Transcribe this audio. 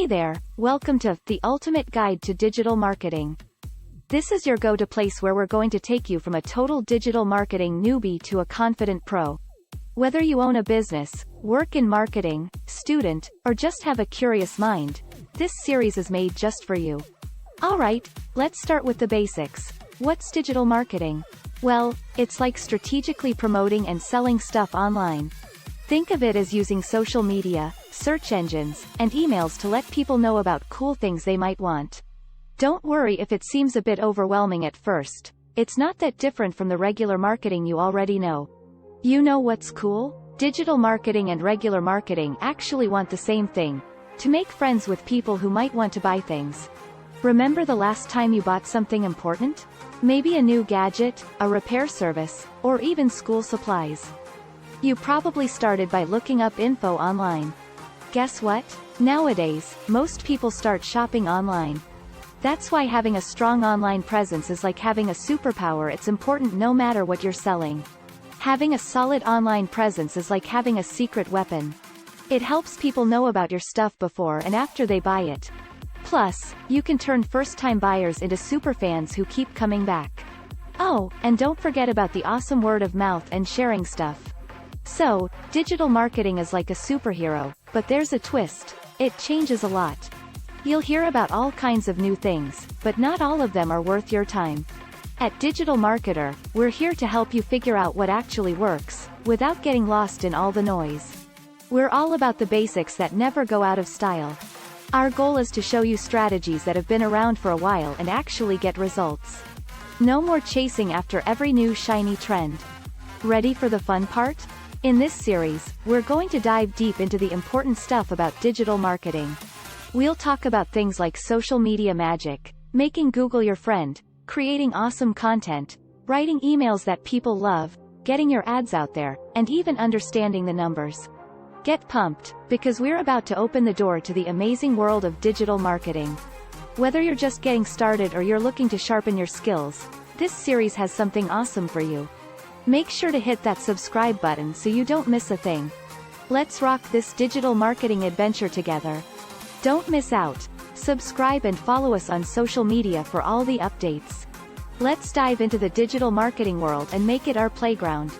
Hey there, welcome to The Ultimate Guide to Digital Marketing. This is your go-to place where we're going to take you from a total digital marketing newbie to a confident pro. Whether you own a business, work in marketing, student, or just have a curious mind, this series is made just for you. Alright, let's start with the basics. What's digital marketing? Well, it's like strategically promoting and selling stuff online. Think of it as using social media, search engines, and emails to let people know about cool things they might want. Don't worry if it seems a bit overwhelming at first. It's not that different from the regular marketing you already know. You know what's cool? Digital marketing and regular marketing actually want the same thing: to make friends with people who might want to buy things. Remember the last time you bought something important? Maybe a new gadget, a repair service, or even school supplies. You probably started by looking up info online. Guess what? Nowadays, most people start shopping online. That's why having a strong online presence is like having a superpower. It's important no matter what you're selling. Having a solid online presence is like having a secret weapon. It helps people know about your stuff before and after they buy it. Plus, you can turn first-time buyers into superfans who keep coming back. Oh, and don't forget about the awesome word of mouth and sharing stuff. So, digital marketing is like a superhero, but there's a twist: it changes a lot. You'll hear about all kinds of new things, but not all of them are worth your time. At Digital Marketer, we're here to help you figure out what actually works, without getting lost in all the noise. We're all about the basics that never go out of style. Our goal is to show you strategies that have been around for a while and actually get results. No more chasing after every new shiny trend. Ready for the fun part? In this series, we're going to dive deep into the important stuff about digital marketing. We'll talk about things like social media magic, making Google your friend, creating awesome content, writing emails that people love, getting your ads out there, and even understanding the numbers. Get pumped, because we're about to open the door to the amazing world of digital marketing. Whether you're just getting started or you're looking to sharpen your skills, this series has something awesome for you. Make sure to hit that subscribe button so you don't miss a thing. Let's rock this digital marketing adventure together. Don't miss out. Subscribe and follow us on social media for all the updates. Let's dive into the digital marketing world and make it our playground.